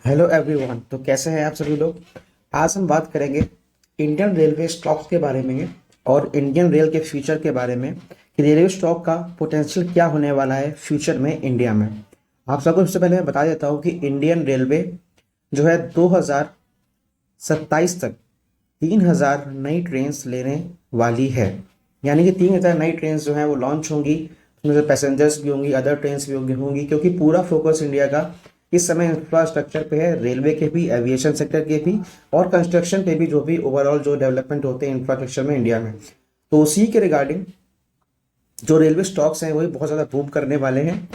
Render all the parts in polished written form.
Hello everyone. तो कैसे हैं आप सभी लोग। आज हम बात करेंगे इंडियन रेलवे स्टॉक्स के बारे में और इंडियन रेल के फ्यूचर के बारे में कि रेलवे स्टॉक का पोटेंशियल क्या होने वाला है फ्यूचर में इंडिया में। आप सबको सबसे पहले मैं बता देता हूँ कि इंडियन रेलवे जो है 2027 तक 3000 नई ट्रेन्स लेने वाली है। यानी कि 3000 नई ट्रेन्स जो हैं वो लॉन्च होंगी, उसमें से पैसेंजर्स भी होंगी, अदर ट्रेन्स भी होंगी, क्योंकि पूरा फोकस इंडिया का इस समय इंफ्रास्ट्रक्चर पे है, रेलवे के भी, एविएशन सेक्टर के भी और कंस्ट्रक्शन पे भी, जो भी ओवरऑल जो डेवलपमेंट होते हैं इंफ्रास्ट्रक्चर में इंडिया में। तो उसी के रिगार्डिंग जो रेलवे स्टॉक्स हैं वही बहुत ज़्यादा बूम करने वाले हैं।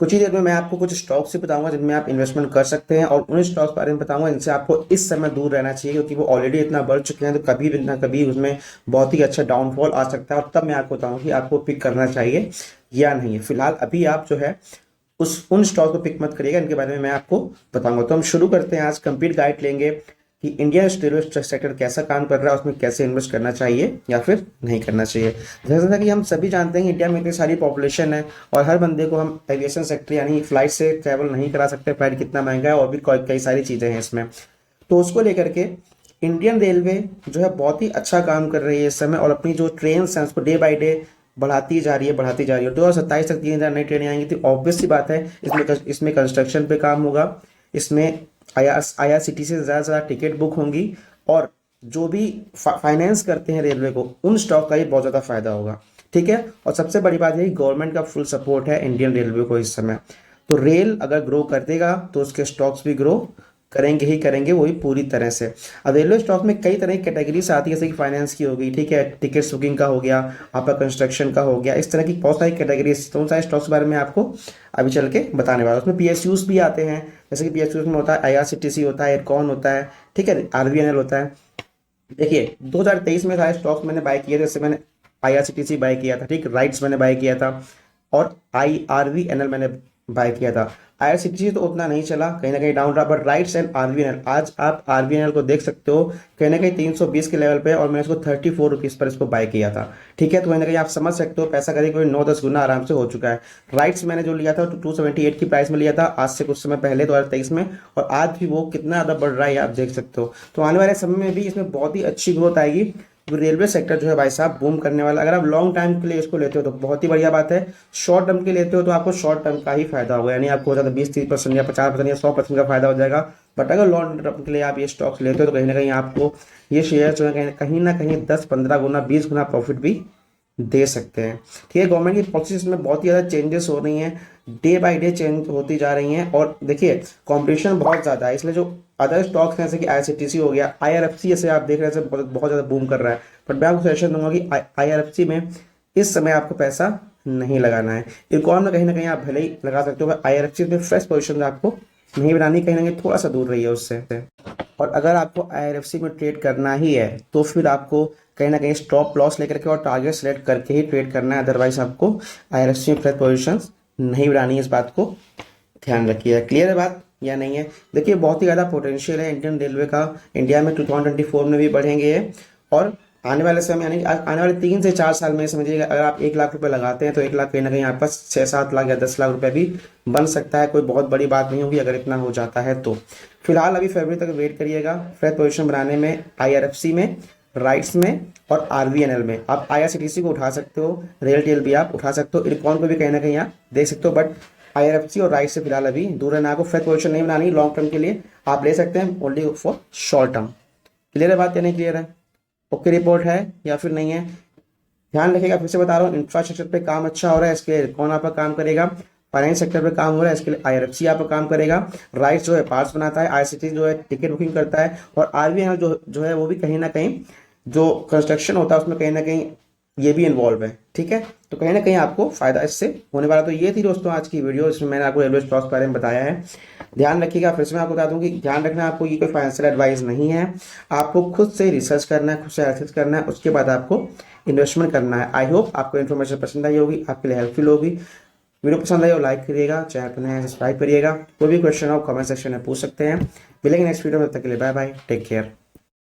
कुछ ही देर में मैं आपको कुछ स्टॉक्स ही बताऊंगा जिनमें आप इन्वेस्टमेंट कर सकते हैं, और उन स्टॉक्स के बारे में बताऊंगा जिनसे आपको इस समय दूर रहना चाहिए, क्योंकि वो ऑलरेडी इतना बढ़ चुके हैं, तो कभी भी ना कभी उसमें बहुत ही अच्छा डाउनफॉल आ सकता है, और तब मैं आपको बताऊंगा कि आपको पिक करना चाहिए या नहीं। फिलहाल अभी आप जो है उस उन स्टॉक को पिक मत करिएगा, इनके बारे में मैं आपको बताऊंगा। तो हम शुरू करते हैं। आज कंप्लीट गाइड लेंगे कि इंडिया रेलवे सेक्टर कैसा काम कर रहा है, उसमें कैसे इन्वेस्ट करना चाहिए या फिर नहीं करना चाहिए। जैसा कि हम सभी जानते हैं कि इंडिया में इतनी सारी पॉपुलेशन है और हर बंदे को हम एविएशन सेक्टर यानी फ्लाइट से ट्रैवल नहीं करा सकते, फ्लाइट कितना महंगा है, और भी कई सारी चीज़ें हैं इसमें। तो उसको लेकर के इंडियन रेलवे जो है बहुत ही अच्छा काम कर रही है इस समय, और अपनी जो ट्रेन हैं उसको डे बाई डे बढ़ाती जा रही है। 2027 तक 3000 नई ट्रेनें आएंगी, तो ऑब्वियस सी बात है इसमें कंस्ट्रक्शन पे काम होगा, इसमें IRCTC से ज़्यादा टिकट बुक होंगी, और जो भी फाइनेंस करते हैं रेलवे को, उन स्टॉक का ही बहुत ज़्यादा फायदा होगा। ठीक है। और सबसे बड़ी बात है कि गवर्नमेंट का फुल सपोर्ट है इंडियन रेलवे को इस समय। तो रेल अगर ग्रो कर देगा तो उसके स्टॉक्स भी ग्रो करेंगे ही करेंगे, वही पूरी तरह से। अब रेलवे स्टॉक में कई तरह की कैटेगरीज आती है, जैसे कि फाइनेंस की हो गई, ठीक है, टिकट बुकिंग का हो गया, आपका कंस्ट्रक्शन का हो गया, इस तरह की बहुत सारी कैटेगरीज, तो उन सारे स्टॉक्स के बारे में आपको अभी चल के बताने वाला हूं। उसमें PSUs भी आते हैं, जैसे कि PSUs में होता है IRCTC होता है, एयरकॉन होता है, ठीक है, RVNL होता है। देखिए 2023 में सारे स्टॉक्स मैंने बाय किए थे। जैसे मैंने IRCTC बाय किया था, ठीक, राइट्स मैंने बाय किया था, और IRVNL मैंने बाय किया था। IRCTC तो उतना नहीं चला, कहीं ना कहीं डाउन रहा, बट राइट्स एंड RVNL, आज आप RVNL को देख सकते हो कहीं ना कहीं 320 के लेवल पे, और मैंने इसको 34 रुपीज़ पर इसको बाय किया था। ठीक है। तो कहीं ना कहीं आप समझ सकते हो पैसा करीब कोई 9-10 गुना आराम से हो चुका है। राइट्स मैंने जो लिया था तो 278 की प्राइस में लिया था, आज से कुछ समय पहले 2023 में, और आज भी वो कितना ज़्यादा बढ़ रहा है आप देख सकते हो। तो आने वाले समय में भी इसमें बहुत ही अच्छी ग्रोथ आएगी। रेलवे सेक्टर जो है भाई साहब बूम करने वाला। अगर आप लॉन्ग टाइम के लिए इसको लेते हो तो बहुत ही बढ़िया बात है, शॉर्ट टर्म के लेते हो तो आपको शॉर्ट टर्म का ही फायदा होगा, यानी आपको हो जाता 20-30% या 50% या 100% का फायदा हो जाएगा। बट अगर लॉन्ग टर्म के लिए आप ये स्टॉक्स लेते हो तो कहीं ना कहीं आपको ये शेयर जो है कहीं ना कहीं 10-15 गुना 20 गुना प्रॉफिट भी दे सकते हैं। ठीक है। गवर्नमेंट की पॉलिसीज में बहुत ही ज़्यादा चेंजेस हो रही हैं, डे बाय डे चेंज होती जा रही हैं, और देखिए कंपटीशन बहुत ज़्यादा है, इसलिए जो अदर स्टॉक्स हैं जैसे कि IRCTC हो गया, IRFC जैसे आप देख रहे हैं बहुत बहुत ज़्यादा बूम कर रहा है। बट मैं आपको सजेशन दूंगा कि IRFC में इस समय आपको पैसा नहीं लगाना है। इरकॉन में कहीं ना कहीं आप भले ही लगा सकते हो, IRFC में फ्रेश पोजिशन आपको नहीं बनानी, कहीं ना कहीं थोड़ा सा दूर रही है उससे। और अगर आपको IRFC में ट्रेड करना ही है तो फिर आपको कहीं ना कहीं स्टॉप लॉस लेकर के और टारगेट सेलेक्ट करके ही ट्रेड करना है, अदरवाइज आपको IRFC में फ्रेश पोजीशंस नहीं बनानी है। इस बात को ध्यान रखिए। क्लियर है बात या नहीं है। देखिए बहुत ही ज़्यादा पोटेंशियल है इंडियन रेलवे का, इंडिया में 2024 में भी बढ़ेंगे ये, और आने वाले समय यानी आने वाले 3 से 4 साल में समझिएगा, अगर आप 1 लाख रुपए लगाते हैं तो 1 लाख कहीं ना कहीं आपके पास 6-7 लाख या 10 लाख रुपए भी बन सकता है। कोई बहुत बड़ी बात नहीं होगी अगर इतना हो जाता है तो। फिलहाल अभी फरवरी तक वेट करिएगा फ्रेश पोजीशन बनाने में, IRFC में, राइट्स में और RVNL में। आप IRCTC को उठा सकते हो, रेल टेल भी आप उठा सकते हो, इरकॉन को भी कहीं ना कहीं आप देख सकते हो, बट IRFC और राइट से फिलहाल अभी दूर रहना। आपको फ्रेश पोजीशन नहीं बनानी, लॉन्ग टर्म के लिए आप ले सकते हैं, only for short term. Clear है बात या नहीं क्लियर है। ओके रिपोर्ट है या फिर नहीं है। ध्यान रखिएगा, फिर से बता रहा हूँ, इंफ्रास्ट्रक्चर पे काम अच्छा हो रहा है, इसके लिए कौन आपका काम करेगा, फाइनेंस सेक्टर पे काम हो रहा है, इसके लिए IRFC आपका काम करेगा, राइट्स जो है पार्ट्स बनाता है, IRCTC जो है टिकट बुकिंग करता है, और RVNL जो है वो भी कहीं ना कहीं जो कंस्ट्रक्शन होता है उसमें कहीं ना कहीं ये भी इन्वॉल्व है। ठीक है। तो कहीं ना कहीं आपको फायदा इससे होने वाला। तो ये थी दोस्तों आज की वीडियो, इसमें मैंने आपको रेलवे स्टॉक्स के बारे में बताया है। ध्यान रखिएगा, फिर से मैं आपको बता दूं कि ध्यान रखना, आपको ये कोई फाइनेंशियल एडवाइस नहीं है, आपको खुद से रिसर्च करना है, खुद से एनालिसिस करना है, उसके बाद आपको इन्वेस्टमेंट करना है। आई होप आपको इन्फॉर्मेशन पसंद आई होगी, आपके लिए हेल्पफुल होगी। वीडियो पसंद आई हो लाइक करिएगा, चैनल पर नए हैं सब्सक्राइब करिएगा। कोई भी क्वेश्चन हो कमेंट सेक्शन में पूछ सकते हैं। मिलेंगे नेक्स्ट वीडियो में, तब तक के लिए बाय बाय, टेक केयर।